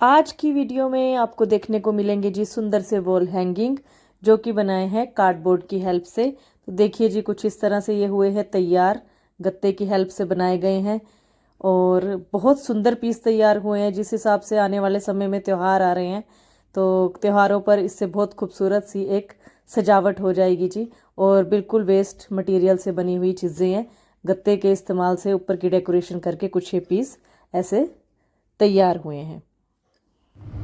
आज की वीडियो में आपको देखने को मिलेंगे जी सुंदर से वॉल हैंगिंग जो कि बनाए हैं कार्डबोर्ड की हेल्प से। तो देखिए जी कुछ इस तरह से ये हुए हैं तैयार, गत्ते की हेल्प से बनाए गए हैं और बहुत सुंदर पीस तैयार हुए हैं। जिस हिसाब से आने वाले समय में त्यौहार आ रहे हैं तो त्योहारों पर इससे बहुत खूबसूरत सी एक सजावट हो जाएगी जी। और बिल्कुल वेस्ट मटेरियल से बनी हुई चीज़ें हैं, गत्ते के इस्तेमाल से ऊपर की डेकोरेशन करके कुछ ये पीस ऐसे तैयार हुए हैं।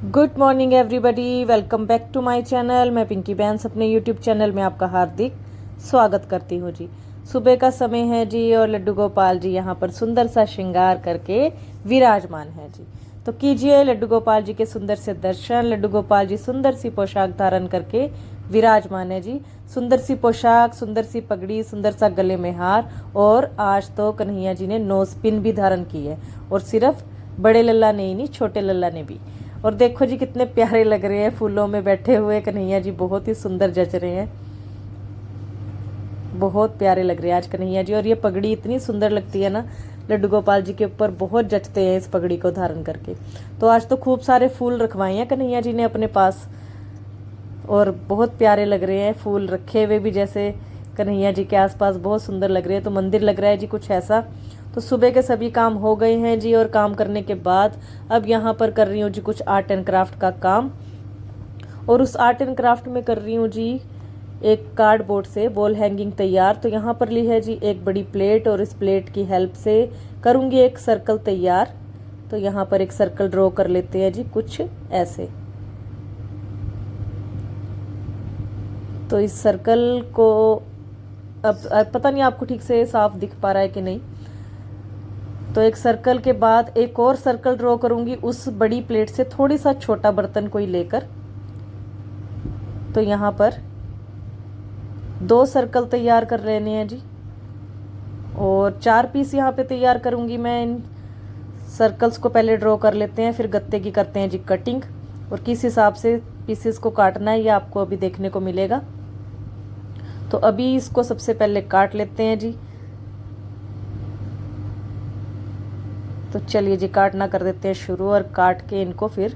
Good morning everybody, welcome back to my channel. मैं पिंकी बैंस अपने यूट्यूब चैनल में आपका हार्दिक स्वागत करती हूँ जी। सुबह का समय है जी और लड्डू गोपाल जी यहाँ पर सुंदर सा श्रृंगार करके विराजमान है जी। तो कीजिए लड्डू गोपाल जी के सुंदर से दर्शन। लड्डू गोपाल जी सुंदर सी पोशाक धारण करके विराजमान है जी। सुंदर सी पोशाक, सुंदर सी पगड़ी, सुंदर सा गले में हार और आज तो कन्हैया जी ने नोज पिन भी धारण की है। और सिर्फ बड़े लल्ला ने ही नहीं, छोटे लल्ला ने भी। और देखो जी कितने प्यारे लग रहे हैं फूलों में बैठे हुए कन्हैया जी, बहुत ही सुंदर जच रहे हैं, बहुत प्यारे लग रहे हैं आज कन्हैया जी। और ये पगड़ी इतनी सुंदर लगती है ना, लड्डू गोपाल जी के ऊपर बहुत जचते हैं इस पगड़ी को धारण करके। तो आज तो खूब सारे फूल रखवाए हैं कन्हैया जी ने अपने पास और बहुत प्यारे लग रहे हैं फूल रखे हुए भी, जैसे कन्हैया जी के आसपास बहुत सुंदर लग रहे हैं। तो मंदिर लग रहा है जी कुछ ऐसा। तो सुबह के सभी काम हो गए हैं जी और काम करने के बाद अब यहाँ पर कर रही हूँ जी कुछ आर्ट एंड क्राफ्ट का काम। और उस आर्ट एंड क्राफ्ट में कर रही हूँ जी एक कार्डबोर्ड से वॉल हैंगिंग तैयार। तो यहाँ पर ली है जी एक बड़ी प्लेट और इस प्लेट की हेल्प से करूँगी एक सर्कल तैयार। तो यहाँ पर एक सर्कल ड्रॉ कर लेते हैं जी कुछ ऐसे। तो इस सर्कल को अब पता नहीं आपको ठीक से साफ दिख पा रहा है कि नहीं। तो एक सर्कल के बाद एक और सर्कल ड्रॉ करूंगी उस बड़ी प्लेट से थोड़ी सा छोटा बर्तन कोई लेकर। तो यहाँ पर 2 सर्कल तैयार कर लेने हैं जी और 4 पीस यहाँ पे तैयार करूंगी मैं। इन सर्कल्स को पहले ड्रॉ कर लेते हैं, फिर गत्ते की करते हैं जी कटिंग। और किस हिसाब से पीसेस को काटना है ये आपको अभी देखने को मिलेगा। तो अभी इसको सबसे पहले काट लेते हैं जी। तो चलिए जी काटना कर देते हैं शुरू और काट के इनको फिर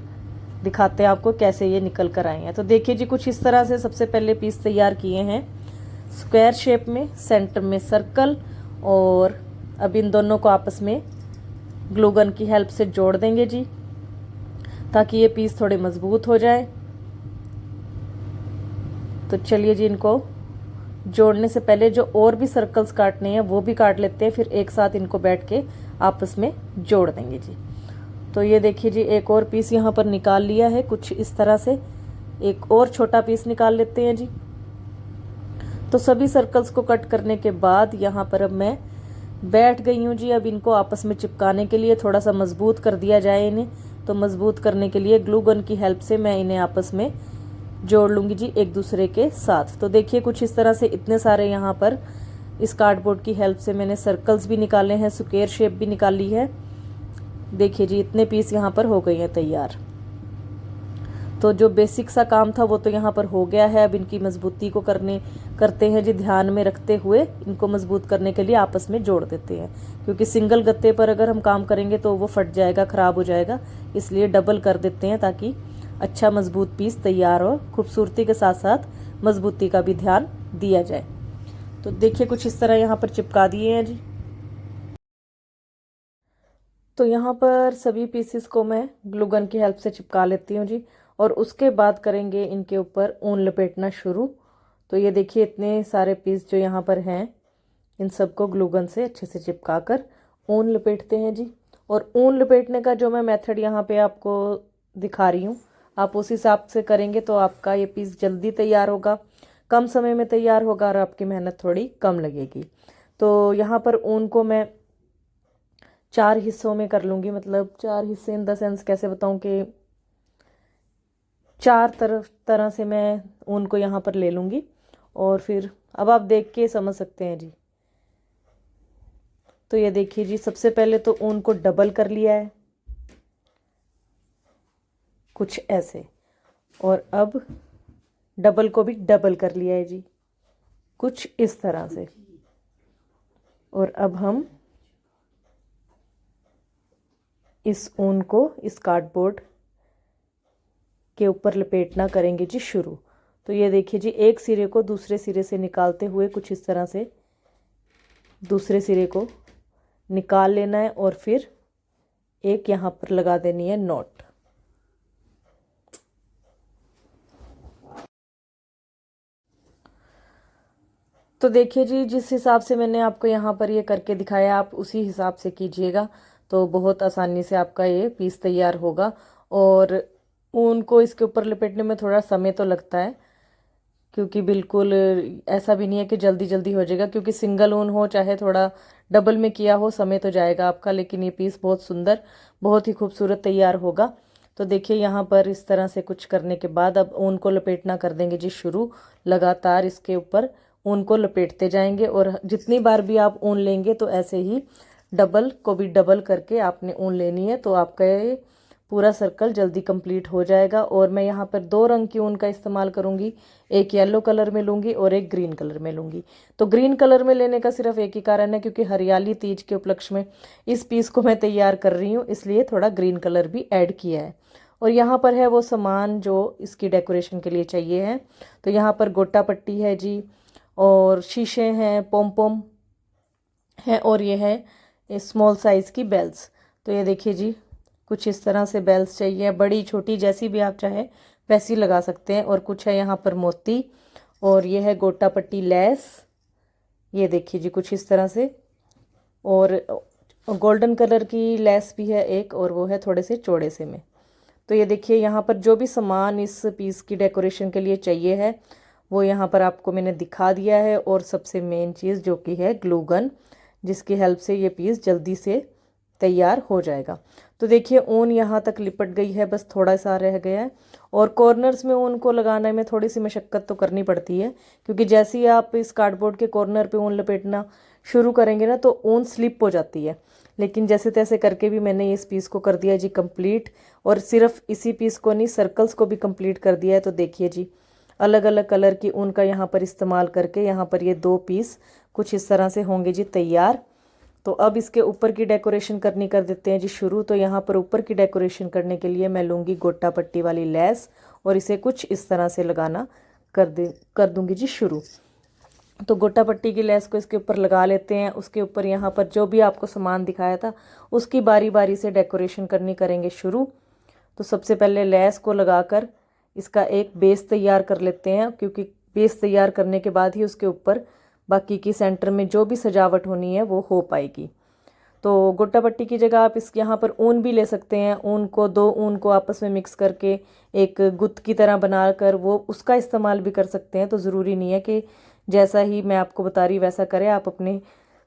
दिखाते हैं आपको कैसे ये निकल कर आए हैं। तो देखिए जी कुछ इस तरह से सबसे पहले पीस तैयार किए हैं स्क्वायर शेप में, सेंटर में सर्कल। और अब इन दोनों को आपस में ग्लू गन की हेल्प से जोड़ देंगे जी ताकि ये पीस थोड़े मजबूत हो जाए। तो चलिए जी इनको जोड़ने से पहले जो और भी सर्कल्स काटने हैं वो भी काट लेते हैं, फिर एक साथ इनको बैठ के आपस में जोड़ देंगे जी। तो ये देखिए जी एक और पीस यहाँ पर निकाल लिया है कुछ इस तरह से। एक और छोटा पीस निकाल लेते हैं जी। तो सभी सर्कल्स को कट करने के बाद यहाँ पर अब मैं बैठ गई हूँ जी। अब इनको आपस में चिपकाने के लिए थोड़ा सा मजबूत कर दिया जाए इन्हें। तो मजबूत करने के लिए ग्लू गन की हेल्प से मैं इन्हें आपस में जोड़ लूँगी जी एक दूसरे के साथ। तो देखिए कुछ इस तरह से इतने सारे यहाँ पर इस कार्डबोर्ड की हेल्प से मैंने सर्कल्स भी निकाले हैं, स्क्वायर शेप भी निकाली है। देखिए जी इतने पीस यहाँ पर हो गए हैं तैयार। तो जो बेसिक सा काम था वो तो यहाँ पर हो गया है। अब इनकी मजबूती को करते हैं जी, ध्यान में रखते हुए इनको मजबूत करने के लिए आपस में जोड़ देते हैं, क्योंकि सिंगल गत्ते पर अगर हम काम करेंगे तो वो फट जाएगा, ख़राब हो जाएगा। इसलिए डबल कर देते हैं ताकि अच्छा मजबूत पीस तैयार हो। खूबसूरती के साथ साथ मजबूती का भी ध्यान दिया जाए। तो देखिए कुछ इस तरह यहाँ पर चिपका दिए हैं जी। तो यहाँ पर सभी पीसेस को मैं ग्लू गन की हेल्प से चिपका लेती हूँ जी। और उसके बाद करेंगे इनके ऊपर ऊन लपेटना शुरू। तो ये देखिए इतने सारे पीस जो यहाँ पर हैं इन सबको ग्लू गन से अच्छे से चिपका कर ऊन लपेटते हैं जी। और ऊन लपेटने का जो मैं मेथड यहाँ पे आपको दिखा रही हूँ, आप उस हिसाब से करेंगे तो आपका ये पीस जल्दी तैयार होगा, कम समय में तैयार होगा और आपकी मेहनत थोड़ी कम लगेगी। तो यहाँ पर ऊन को मैं 4 हिस्सों में कर लूँगी, मतलब 4 हिस्से इन द सेंस कैसे बताऊँ कि 4 तरह से मैं ऊन को यहाँ पर ले लूँगी। और फिर अब आप देख के समझ सकते हैं जी। तो ये देखिए जी सबसे पहले तो ऊन को डबल कर लिया है कुछ ऐसे, और अब डबल को भी डबल कर लिया है जी कुछ इस तरह से। और अब हम इस ऊन को इस कार्डबोर्ड के ऊपर लपेटना करेंगे जी शुरू। तो ये देखिए जी, एक सिरे को दूसरे सिरे से निकालते हुए कुछ इस तरह से दूसरे सिरे को निकाल लेना है और फिर एक यहाँ पर लगा देनी है नॉट। तो देखिए जी, जिस हिसाब से मैंने आपको यहाँ पर ये करके दिखाया आप उसी हिसाब से कीजिएगा, तो बहुत आसानी से आपका ये पीस तैयार होगा। और ऊन को इसके ऊपर लपेटने में थोड़ा समय तो लगता है, क्योंकि बिल्कुल ऐसा भी नहीं है कि जल्दी जल्दी हो जाएगा, क्योंकि सिंगल ऊन हो चाहे थोड़ा डबल में किया हो समय तो जाएगा आपका, लेकिन ये पीस बहुत सुंदर बहुत ही खूबसूरत तैयार होगा। तो देखिए यहाँ पर इस तरह से कुछ करने के बाद अब ऊन को लपेटना कर देंगे जी शुरू। लगातार इसके ऊपर ऊन को लपेटते जाएंगे और जितनी बार भी आप ऊन लेंगे तो ऐसे ही डबल को भी डबल करके आपने ऊन लेनी है, तो आपका ये पूरा सर्कल जल्दी कंप्लीट हो जाएगा। और मैं यहाँ पर 2 रंग की ऊन का इस्तेमाल करूँगी, एक येलो कलर में लूँगी और एक ग्रीन कलर में लूँगी। तो ग्रीन कलर में लेने का सिर्फ एक ही कारण है, क्योंकि हरियाली तीज के उपलक्ष्य में इस पीस को मैं तैयार कर रही हूँ, इसलिए थोड़ा ग्रीन कलर भी ऐड किया है। और यहाँ पर है वो सामान जो इसकी डेकोरेशन के लिए चाहिए है। तो यहाँ पर गोटा पट्टी है जी, और शीशे हैं, पोम पोम है, और ये है स्मॉल साइज़ की बेल्स। तो ये देखिए जी, कुछ इस तरह से बेल्स चाहिए, बड़ी छोटी जैसी भी आप चाहे वैसी लगा सकते हैं। और कुछ है यहाँ पर मोती, और ये है गोटा पट्टी लैस, ये देखिए जी कुछ इस तरह से। और गोल्डन कलर की लैस भी है एक, और वो है थोड़े से चौड़े से में। तो ये देखिए यहाँ पर जो भी सामान इस पीस की डेकोरेशन के लिए चाहिए है वो यहाँ पर आपको मैंने दिखा दिया है। और सबसे मेन चीज़ जो कि है ग्लू गन, जिसकी हेल्प से ये पीस जल्दी से तैयार हो जाएगा। तो देखिए ऊन यहाँ तक लिपट गई है, बस थोड़ा सा रह गया है। और कॉर्नर्स में ऊन को लगाने में थोड़ी सी मशक्क़त तो करनी पड़ती है, क्योंकि जैसे ही आप इस कार्डबोर्ड के कॉर्नर पे ऊन लपेटना शुरू करेंगे ना तो ऊन स्लिप हो जाती है। लेकिन जैसे तैसे करके भी मैंने इस पीस को कर दिया जी कंप्लीट। और सिर्फ इसी पीस को नहीं, सर्कल्स को भी कंप्लीट कर दिया है। तो देखिए जी, अलग अलग कलर की ऊन का यहाँ पर इस्तेमाल करके यहाँ पर ये 2 पीस कुछ इस तरह से होंगे जी तैयार। तो अब इसके ऊपर की डेकोरेशन करनी कर देते हैं जी शुरू। तो यहाँ पर ऊपर की डेकोरेशन करने के लिए मैं लूँगी गोटा पट्टी वाली लैस, और इसे कुछ इस तरह से लगाना कर दूँगी जी शुरू। तो गोटा पट्टी की लैस को इसके ऊपर लगा लेते हैं। उसके ऊपर यहाँ पर जो भी आपको सामान दिखाया था उसकी बारी बारी से डेकोरेशन करनी करेंगे शुरू। तो सबसे पहले लैस को लगाकर इसका एक बेस तैयार कर लेते हैं, क्योंकि बेस तैयार करने के बाद ही उसके ऊपर बाकी की सेंटर में जो भी सजावट होनी है वो हो पाएगी। तो गोटा पट्टी की जगह आप इस यहाँ पर ऊन भी ले सकते हैं। ऊन को 2 ऊन को आपस में मिक्स करके एक गुत्त की तरह बनाकर वो उसका इस्तेमाल भी कर सकते हैं। तो ज़रूरी नहीं है कि जैसा ही मैं आपको बता रही वैसा करें, आप अपने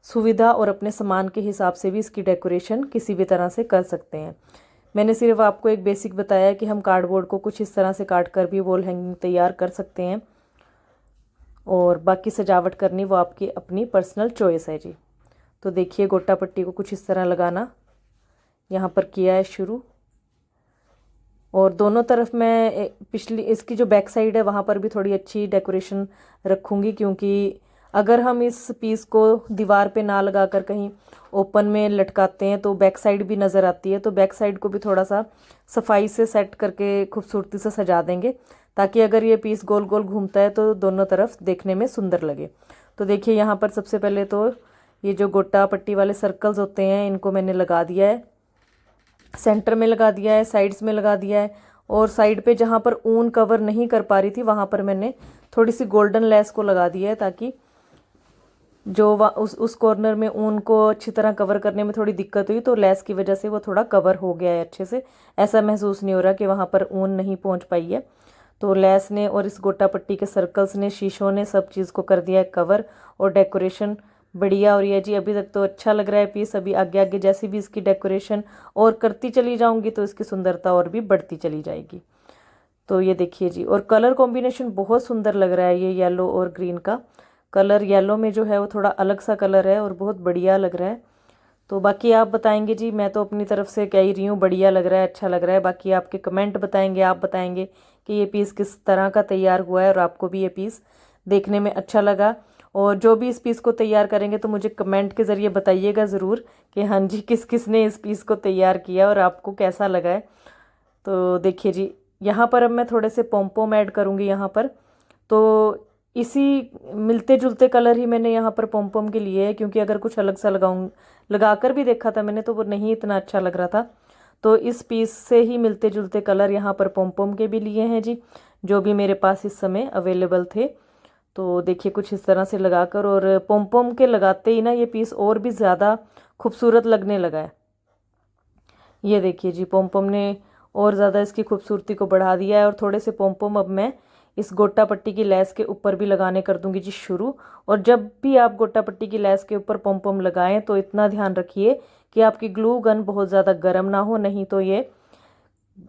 सुविधा और अपने सामान के हिसाब से भी इसकी डेकोरेशन किसी भी तरह से कर सकते हैं। मैंने सिर्फ आपको एक बेसिक बताया कि हम कार्डबोर्ड को कुछ इस तरह से काट कर भी वॉल हैंगिंग तैयार कर सकते हैं, और बाकी सजावट करनी वो आपकी अपनी पर्सनल चॉइस है जी। तो देखिए गोटा पट्टी को कुछ इस तरह लगाना यहाँ पर किया है शुरू। और दोनों तरफ मैं पिछली इसकी जो बैक साइड है वहाँ पर भी थोड़ी अच्छी डेकोरेशन रखूँगी, क्योंकि अगर हम इस पीस को दीवार पे ना लगा कर कहीं ओपन में लटकाते हैं तो बैक साइड भी नज़र आती है। तो बैक साइड को भी थोड़ा सा सफाई से सेट करके खूबसूरती से सजा देंगे, ताकि अगर ये पीस गोल गोल घूमता है तो दोनों तरफ देखने में सुंदर लगे। तो देखिए यहाँ पर सबसे पहले तो ये जो गोटा पट्टी वाले सर्कल्स होते हैं इनको मैंने लगा दिया है, सेंटर में लगा दिया है, साइड्स में लगा दिया है। और साइड पे जहाँ पर ऊन कवर नहीं कर पा रही थी वहाँ पर मैंने थोड़ी सी गोल्डन लेस को लगा दिया है, ताकि जो उस कॉर्नर में ऊन को अच्छी तरह कवर करने में थोड़ी दिक्कत हुई तो लेस की वजह से वो थोड़ा कवर हो गया है अच्छे से। ऐसा महसूस नहीं हो रहा कि वहाँ पर ऊन नहीं पहुँच पाई है। तो लेस ने और इस गोटा पट्टी के सर्कल्स ने, शीशों ने सब चीज़ को कर दिया है कवर, और डेकोरेशन बढ़िया हो रही है जी। अभी तक तो अच्छा लग रहा है पीस। अभी आगे आगे जैसी भी इसकी डेकोरेशन और करती चली जाऊंगी तो इसकी सुंदरता और भी बढ़ती चली जाएगी। तो ये देखिए जी, और कलर कॉम्बिनेशन बहुत सुंदर लग रहा है। ये येलो और ग्रीन का कलर, येलो में जो है वो थोड़ा अलग सा कलर है और बहुत बढ़िया लग रहा है। तो बाकी आप बताएंगे जी, मैं तो अपनी तरफ से कह ही रही हूँ बढ़िया लग रहा है, अच्छा लग रहा है। बाकी आपके कमेंट बताएंगे, आप बताएंगे कि ये पीस किस तरह का तैयार हुआ है और आपको भी ये पीस देखने में अच्छा लगा। और जो भी इस पीस को तैयार करेंगे तो मुझे कमेंट के ज़रिए बताइएगा ज़रूर कि हाँ जी किस किस ने इस पीस को तैयार किया और आपको कैसा लगा है। तो देखिए जी, यहाँ पर अब मैं थोड़े से पॉम ऐड करूँगी यहाँ पर। तो इसी मिलते जुलते कलर ही मैंने यहाँ पर पॉम के लिए है, क्योंकि अगर कुछ अलग सा लगा कर भी देखा था मैंने तो वो नहीं इतना अच्छा लग रहा था। तो इस पीस से ही मिलते जुलते कलर यहाँ पर पॉम के भी लिए हैं जी, जो भी मेरे पास इस समय अवेलेबल थे। तो देखिए कुछ इस तरह से लगाकर, और पॉम के लगाते ही ना ये पीस और भी ज़्यादा खूबसूरत लगने लगा है। ये देखिए जी, पॉम ने और ज़्यादा इसकी खूबसूरती को बढ़ा दिया है। और थोड़े से पॉम अब मैं इस गोटा पट्टी की लैस के ऊपर भी लगाने कर दूंगी जी शुरू। और जब भी आप गोटा पट्टी की लैस के ऊपर पॉम लगाएं तो इतना ध्यान रखिए कि आपकी ग्लू गन बहुत ज़्यादा गर्म ना हो, नहीं तो ये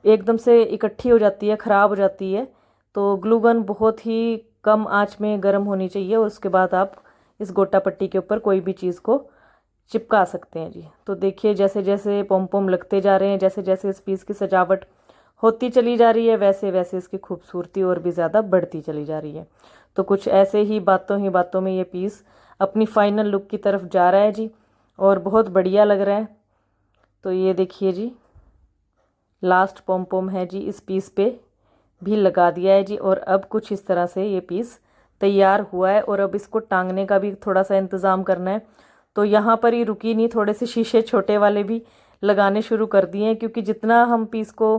एकदम से इकट्ठी हो जाती है, ख़राब हो जाती है। तो ग्लू गन बहुत ही कम आंच में गर्म होनी चाहिए, और उसके बाद आप इस गोटा पट्टी के ऊपर कोई भी चीज़ को चिपका सकते हैं जी। तो देखिए जैसे जैसे पॉम लगते जा रहे हैं, जैसे जैसे इस पीस की सजावट होती चली जा रही है, वैसे वैसे इसकी खूबसूरती और भी ज़्यादा बढ़ती चली जा रही है। तो कुछ ऐसे ही बातों में ये पीस अपनी फाइनल लुक की तरफ जा रहा है जी, और बहुत बढ़िया लग रहा है। तो ये देखिए जी, लास्ट पॉम है जी, इस पीस पे भी लगा दिया है जी। और अब कुछ इस तरह से ये पीस तैयार हुआ है, और अब इसको टांगने का भी थोड़ा सा इंतज़ाम करना है। तो यहाँ पर ही रुकी नहीं, थोड़े से शीशे छोटे वाले भी लगाने शुरू कर दिए हैं, क्योंकि जितना हम पीस को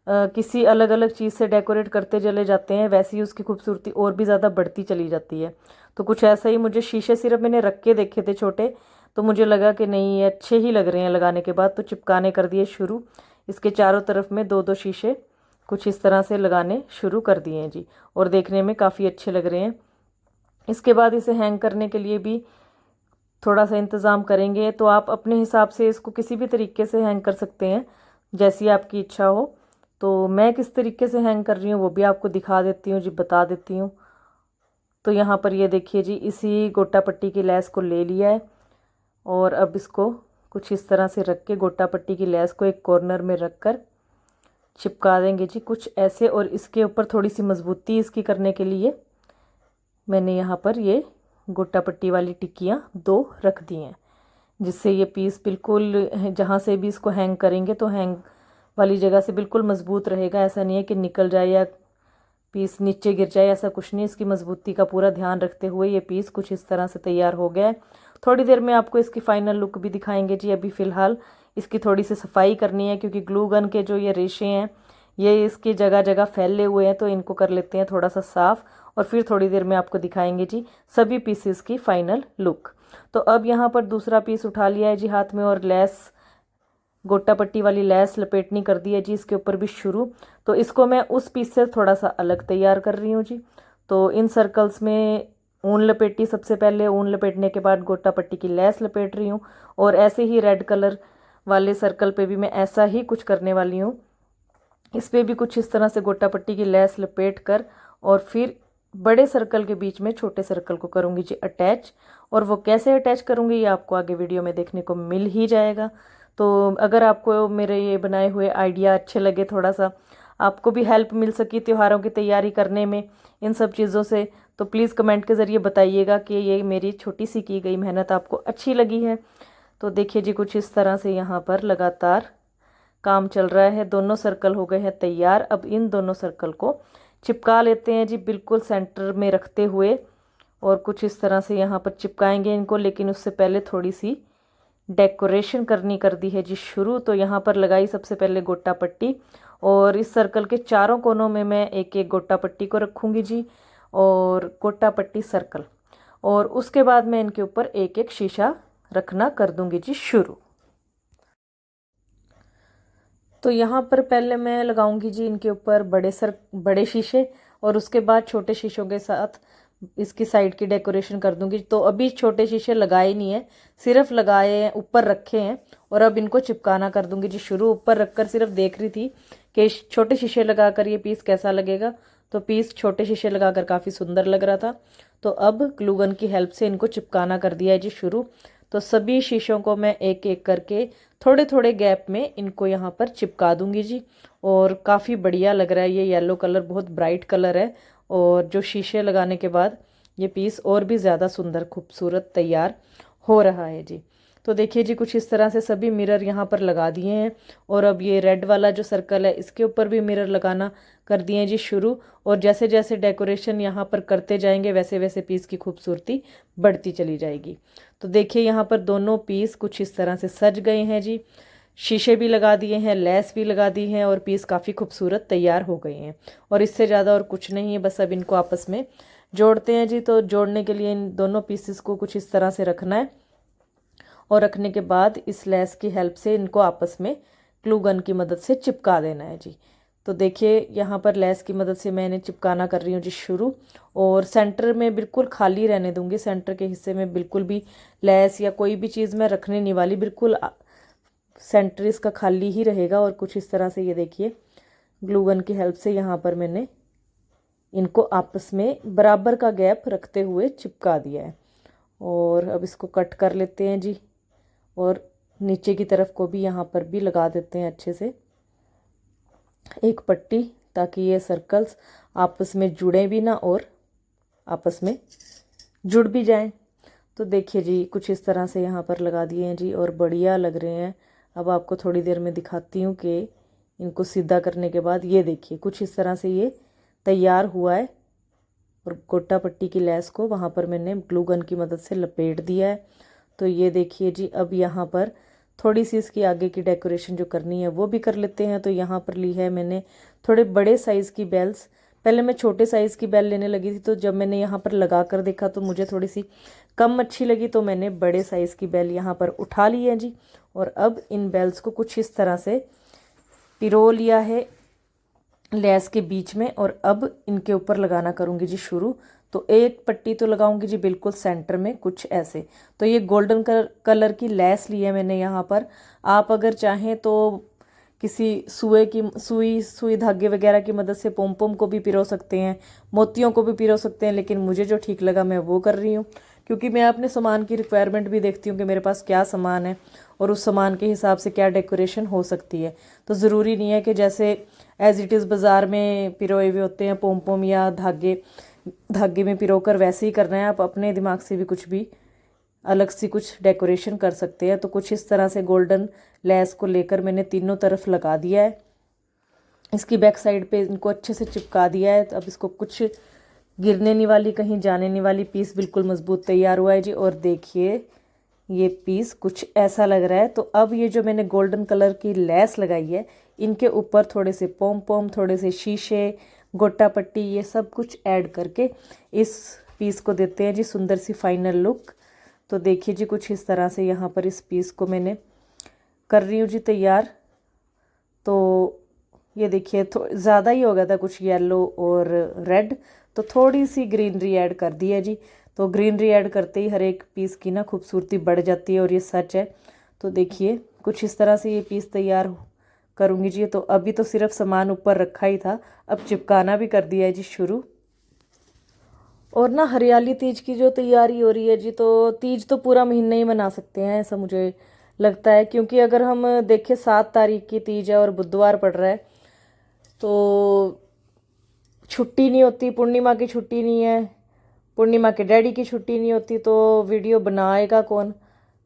किसी अलग अलग चीज़ से डेकोरेट करते चले जाते हैं, वैसे ही उसकी खूबसूरती और भी ज़्यादा बढ़ती चली जाती है। तो कुछ ऐसा ही मुझे शीशे सिर्फ मैंने रख के देखे थे छोटे, तो मुझे लगा कि नहीं ये अच्छे ही लग रहे हैं लगाने के बाद, तो चिपकाने कर दिए शुरू। इसके चारों तरफ में दो दो शीशे कुछ इस तरह से लगाने शुरू कर दिए हैं जी, और देखने में काफ़ी अच्छे लग रहे हैं। इसके बाद इसे हैंग करने के लिए भी थोड़ा सा इंतज़ाम करेंगे, तो आप अपने हिसाब से इसको किसी भी तरीके से हैंग कर सकते हैं, जैसी आपकी इच्छा हो। तो मैं किस तरीके से हैंग कर रही हूँ वो भी आपको दिखा देती हूँ जी, बता देती हूँ। तो यहाँ पर ये देखिए जी, इसी गोटा पट्टी की लैस को ले लिया है, और अब इसको कुछ इस तरह से रख के गोटा पट्टी की लैस को एक कॉर्नर में रख कर चिपका देंगे जी, कुछ ऐसे। और इसके ऊपर थोड़ी सी मजबूती इसकी करने के लिए मैंने यहाँ पर ये गोटा पट्टी वाली टिक्कियाँ 2 रख दी हैं, जिससे ये पीस बिल्कुल जहाँ से भी इसको हैंग करेंगे तो हैंग वाली जगह से बिल्कुल मजबूत रहेगा। ऐसा नहीं है कि निकल जाए या पीस नीचे गिर जाए, ऐसा कुछ नहीं। इसकी मजबूती का पूरा ध्यान रखते हुए ये पीस कुछ इस तरह से तैयार हो गया है। थोड़ी देर में आपको इसकी फाइनल लुक भी दिखाएंगे जी। अभी फ़िलहाल इसकी थोड़ी सी सफाई करनी है, क्योंकि ग्लू गन के जो ये रेशे हैं ये इसकी जगह जगह फैले हुए हैं, तो इनको कर लेते हैं थोड़ा सा साफ़, और फिर थोड़ी देर में आपको दिखाएंगे जी सभी पीसेस की फाइनल लुक। तो अब यहाँ पर दूसरा पीस उठा लिया है जी हाथ में, और लैस गोटा पट्टी वाली लैस लपेटनी कर दी है जी इसके ऊपर भी शुरू। तो इसको मैं उस पीस से थोड़ा सा अलग तैयार कर रही हूँ जी। तो इन सर्कल्स में ऊन लपेटी सबसे पहले, ऊन लपेटने के बाद गोटा पट्टी की लैस लपेट रही हूँ, और ऐसे ही रेड कलर वाले सर्कल पे भी मैं ऐसा ही कुछ करने वाली हूँ। इस पर भी कुछ इस तरह से गोटा पट्टी की लैस लपेट कर, और फिर बड़े सर्कल के बीच में छोटे सर्कल को करूँगी जी अटैच। और वो कैसे अटैच करूँगी ये आपको आगे वीडियो में देखने को मिल ही जाएगा। तो अगर आपको मेरे ये बनाए हुए आइडिया अच्छे लगे, थोड़ा सा आपको भी हेल्प मिल सकी त्योहारों की तैयारी करने में इन सब चीज़ों से, तो प्लीज़ कमेंट के ज़रिए बताइएगा कि ये मेरी छोटी सी की गई मेहनत आपको अच्छी लगी है। तो देखिए जी, कुछ इस तरह से यहाँ पर लगातार काम चल रहा है। दोनों सर्कल हो गए हैं तैयार। अब इन दोनों सर्कल को चिपका लेते हैं जी, बिल्कुल सेंटर में रखते हुए, और कुछ इस तरह से यहाँ पर चिपकाएंगे इनको। लेकिन उससे पहले थोड़ी सी डेकोरेशन करनी कर दी है जी शुरू। तो यहाँ पर लगाई सबसे पहले गोटा पट्टी, और इस सर्कल के चारों कोनों में मैं एक एक गोटा पट्टी को रखूँगी जी, और गोटा पट्टी सर्कल, और उसके बाद मैं इनके ऊपर एक एक शीशा रखना कर दूँगी जी शुरू। तो यहाँ पर पहले मैं लगाऊंगी जी इनके ऊपर बड़े शीशे, और उसके बाद छोटे शीशों के साथ इसकी साइड की डेकोरेशन कर दूंगी। तो अभी छोटे शीशे लगाए नहीं है, सिर्फ लगाए हैं, ऊपर रखे हैं, और अब इनको चिपकाना कर दूंगी जी शुरू। ऊपर रखकर सिर्फ देख रही थी कि छोटे शीशे लगाकर ये पीस कैसा लगेगा, तो पीस छोटे शीशे लगाकर काफ़ी सुंदर लग रहा था। तो अब ग्लू गन की हेल्प से इनको चिपकाना कर दिया है जी शुरू। तो सभी शीशों को मैं एक एक करके थोड़े थोड़े गैप में इनको यहाँ पर चिपका दूंगी जी। और काफ़ी बढ़िया लग रहा है, ये येलो कलर बहुत ब्राइट कलर है, और जो शीशे लगाने के बाद ये पीस और भी ज़्यादा सुंदर खूबसूरत तैयार हो रहा है जी। तो देखिए जी कुछ इस तरह से सभी मिरर यहाँ पर लगा दिए हैं। और अब ये रेड वाला जो सर्कल है इसके ऊपर भी मिरर लगाना कर दिए हैं जी शुरू। और जैसे जैसे डेकोरेशन यहाँ पर करते जाएंगे वैसे वैसे पीस की खूबसूरती बढ़ती चली जाएगी। तो देखिए यहाँ पर दोनों पीस कुछ इस तरह से सज गए हैं जी। शीशे भी लगा दिए हैं, लेस भी लगा दी हैं और पीस काफ़ी खूबसूरत तैयार हो गए हैं। और इससे ज़्यादा और कुछ नहीं है, बस अब इनको आपस में जोड़ते हैं जी। तो जोड़ने के लिए इन दोनों पीसेस को कुछ इस तरह से रखना है और रखने के बाद इस लेस की हेल्प से इनको आपस में ग्लू गन की मदद से चिपका देना है जी। तो देखिए यहाँ पर लेस की मदद से मैं इन्हें चिपकाना कर रही हूँ जी शुरू। और सेंटर में बिल्कुल खाली रहने दूंगी, सेंटर के हिस्से में बिल्कुल भी लेस या कोई भी चीज़ मैं रखने नहीं वाली, बिल्कुल सेंटर इसका खाली ही रहेगा। और कुछ इस तरह से ये देखिए ग्लू गन की हेल्प से यहाँ पर मैंने इनको आपस में बराबर का गैप रखते हुए चिपका दिया है। और अब इसको कट कर लेते हैं जी। और नीचे की तरफ को भी यहाँ पर भी लगा देते हैं अच्छे से एक पट्टी, ताकि ये सर्कल्स आपस में जुड़े भी ना और आपस में जुड़ भी जाएं। तो देखिए जी कुछ इस तरह से यहाँ पर लगा दिए हैं जी और बढ़िया लग रहे हैं। अब आपको थोड़ी देर में दिखाती हूँ कि इनको सीधा करने के बाद ये देखिए कुछ इस तरह से ये तैयार हुआ है। और गोटा पट्टी की लेस को वहाँ पर मैंने ग्लू गन की मदद से लपेट दिया है। तो ये देखिए जी अब यहाँ पर थोड़ी सी इसकी आगे की डेकोरेशन जो करनी है वो भी कर लेते हैं। तो यहाँ पर ली है मैंने थोड़े बड़े साइज़ की बेल्स। पहले मैं छोटे साइज़ की बेल लेने लगी थी, तो जब मैंने यहाँ पर लगा कर देखा तो मुझे थोड़ी सी कम अच्छी लगी, तो मैंने बड़े साइज़ की बेल यहाँ पर उठा ली है जी। और अब इन बेल्स को कुछ इस तरह से पिरो लिया है लेस के बीच में और अब इनके ऊपर लगाना करूँगी जी शुरू। तो एक पट्टी तो लगाऊंगी जी बिल्कुल सेंटर में कुछ ऐसे। तो ये गोल्डन कलर की लेस ली है मैंने यहाँ पर। आप अगर चाहें तो किसी सुई धागे वगैरह की मदद से पोम पोम को भी पिरो सकते हैं, मोतियों को भी पिरो सकते हैं, लेकिन मुझे जो ठीक लगा मैं वो कर रही हूँ, क्योंकि मैं अपने सामान की रिक्वायरमेंट भी देखती हूँ कि मेरे पास क्या सामान है और उस सामान के हिसाब से क्या डेकोरेशन हो सकती है। तो ज़रूरी नहीं है कि जैसे एज़ इट इज़ बाज़ार में पिरोए हुए होते हैं पोम पोम या धागे में पिरोकर वैसे ही करना है। आप अपने दिमाग से भी कुछ भी अलग सी कुछ डेकोरेशन कर सकते हैं। तो कुछ इस तरह से गोल्डन लेस को लेकर मैंने तीनों तरफ लगा दिया है। इसकी बैक साइड पे इनको अच्छे से चिपका दिया है। अब इसको कुछ गिरने नहीं वाली, कहीं जाने नहीं वाली, पीस बिल्कुल मजबूत तैयार हुआ है जी। और देखिए ये पीस कुछ ऐसा लग रहा है। तो अब ये जो मैंने गोल्डन कलर की लेस लगाई है इनके ऊपर थोड़े से पोम पोम, थोड़े से शीशे, गोटा पट्टी, ये सब कुछ ऐड करके इस पीस को देते हैं जी सुंदर सी फाइनल लुक। तो देखिए जी कुछ इस तरह से यहाँ पर इस पीस को मैंने कर रही हूँ जी तैयार। तो ये देखिए ज़्यादा ही हो गया था कुछ येलो और रेड, तो थोड़ी सी ग्रीनरी ऐड कर दी है जी। तो ग्रीनरी ऐड करते ही हर एक पीस की ना खूबसूरती बढ़ जाती है और ये सच है। तो देखिए कुछ इस तरह से ये पीस तैयार करूँगी जी। तो अभी तो सिर्फ सामान ऊपर रखा ही था, अब चिपकाना भी कर दिया है जी शुरू। और ना हरियाली तीज की जो तैयारी हो रही है जी, तो तीज तो पूरा महीना ही मना सकते हैं ऐसा मुझे लगता है, क्योंकि अगर हम देखें 7 तारीख की तीज है और बुधवार पड़ रहा है तो छुट्टी नहीं होती, पूर्णिमा की छुट्टी नहीं है, पूर्णिमा के डैडी की छुट्टी नहीं होती, तो वीडियो बनाएगा कौन।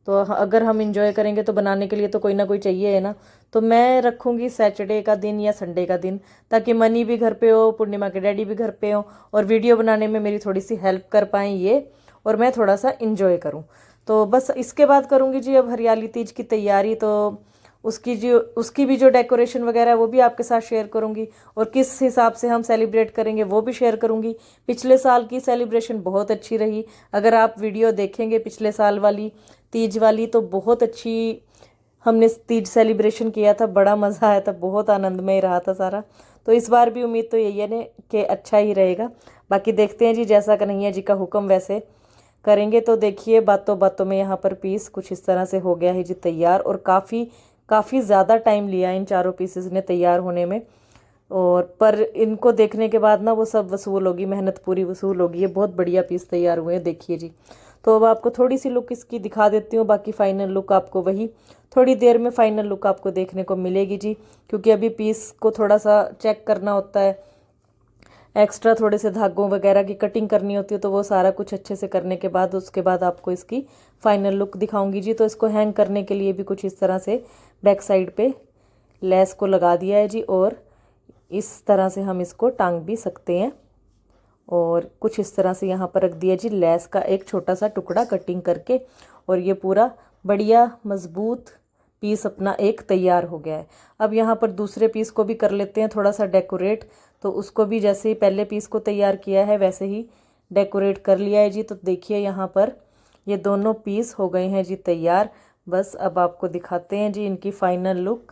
तो अगर हम इंजॉय करेंगे तो बनाने के लिए तो कोई ना कोई चाहिए है ना। तो मैं रखूँगी सैटरडे का दिन या संडे का दिन, ताकि मनी भी घर पे हो, पूर्णिमा के डैडी भी घर पे हो और वीडियो बनाने में मेरी थोड़ी सी हेल्प कर पाएँ ये, और मैं थोड़ा सा इंजॉय करूँ। तो बस इसके बाद करूँगी जी अब हरियाली तीज की तैयारी। तो उसकी भी जो डेकोरेशन वगैरह है वो भी आपके साथ शेयर करूँगी, और किस हिसाब से हम सेलिब्रेट करेंगे वो भी शेयर करूँगी। पिछले साल की सेलिब्रेशन बहुत अच्छी रही, अगर आप वीडियो देखेंगे पिछले साल वाली तीज वाली तो बहुत अच्छी हमने तीज सेलिब्रेशन किया था, बड़ा मज़ा आया था, बहुत आनंदमय रहा था सारा। तो इस बार भी उम्मीद तो यही है ना कि अच्छा ही रहेगा। बाकी देखते हैं जी, जैसा कन्हैया जी का हुक्म वैसे करेंगे। तो देखिए बातों बातों में यहाँ पर पीस कुछ इस तरह से हो गया है जी तैयार, और काफ़ी ज़्यादा टाइम लिया इन चारों पीसेस ने तैयार होने में। और पर इनको देखने के बाद ना वो सब वसूल होगी, मेहनत पूरी वसूल होगी। ये बहुत बढ़िया पीस तैयार हुए हैं देखिए जी। तो अब आपको थोड़ी सी लुक इसकी दिखा देती हूँ, बाकी फ़ाइनल लुक आपको वही थोड़ी देर में फ़ाइनल लुक आपको देखने को मिलेगी जी, क्योंकि अभी पीस को थोड़ा सा चेक करना होता है, एक्स्ट्रा थोड़े से धागों वगैरह की कटिंग करनी होती है, तो वो सारा कुछ अच्छे से करने के बाद उसके बाद आपको इसकी फाइनल लुक दिखाऊंगी जी। तो इसको हैंग करने के लिए भी कुछ इस तरह से बैक साइड पे लेस को लगा दिया है जी, और इस तरह से हम इसको टांग भी सकते हैं। और कुछ इस तरह से यहाँ पर रख दिया जी लेस का एक छोटा सा टुकड़ा कटिंग करके, और ये पूरा बढ़िया मजबूत पीस अपना एक तैयार हो गया है। अब यहाँ पर दूसरे पीस को भी कर लेते हैं थोड़ा सा डेकोरेट। तो उसको भी जैसे ही पहले पीस को तैयार किया है वैसे ही डेकोरेट कर लिया है जी। तो देखिए यहाँ पर ये दोनों पीस हो गए हैं जी तैयार। बस अब आपको दिखाते हैं जी इनकी फाइनल लुक।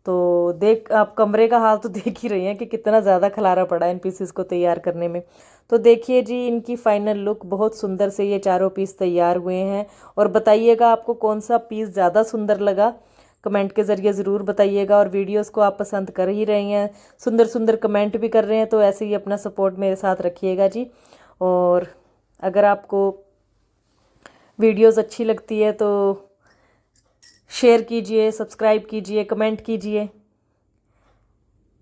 तो देख आप कमरे का हाल तो देख ही रही हैं कि कितना ज़्यादा खलारा पड़ा है इन पीसेस को तैयार करने में। तो देखिए जी इनकी फाइनल लुक, बहुत सुंदर से ये चारों पीस तैयार हुए हैं। और बताइएगा आपको कौन सा पीस ज़्यादा सुंदर लगा, कमेंट के ज़रिए ज़रूर बताइएगा। और वीडियोस को आप पसंद कर ही रही हैं, सुंदर सुंदर कमेंट भी कर रहे हैं, तो ऐसे ही अपना सपोर्ट मेरे साथ रखिएगा जी। और अगर आपको वीडियोस अच्छी लगती है तो शेयर कीजिए, सब्सक्राइब कीजिए, कमेंट कीजिए।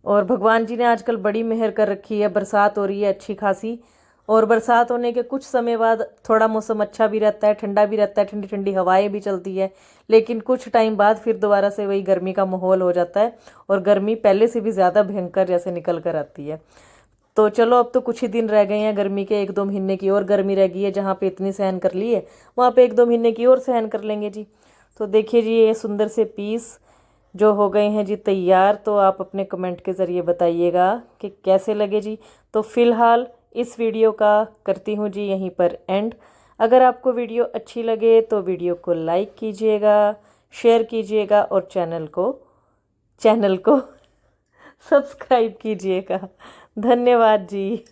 और भगवान जी ने आजकल बड़ी मेहर कर रखी है, बरसात हो रही है अच्छी खासी, और बरसात होने के कुछ समय बाद थोड़ा मौसम अच्छा भी रहता है, ठंडा भी रहता है, ठंडी ठंडी हवाएं भी चलती है। लेकिन कुछ टाइम बाद फिर दोबारा से वही गर्मी का माहौल हो जाता है, और गर्मी पहले से भी ज़्यादा भयंकर जैसे निकल कर आती है। तो चलो अब तो कुछ ही दिन रह गए हैं गर्मी के, 1-2 महीने की और गर्मी रह गई है। जहाँ पे इतनी सहन कर ली है वहाँ पे 1-2 महीने की और सहन कर लेंगे जी। तो देखिए जी ये सुंदर से पीस जो हो गए हैं जी तैयार। तो आप अपने कमेंट के ज़रिए बताइएगा कि कैसे लगे जी। तो फिलहाल इस वीडियो का करती हूँ जी यहीं पर एंड। अगर आपको वीडियो अच्छी लगे तो वीडियो को लाइक कीजिएगा, शेयर कीजिएगा, और चैनल को सब्सक्राइब कीजिएगा। धन्यवाद जी।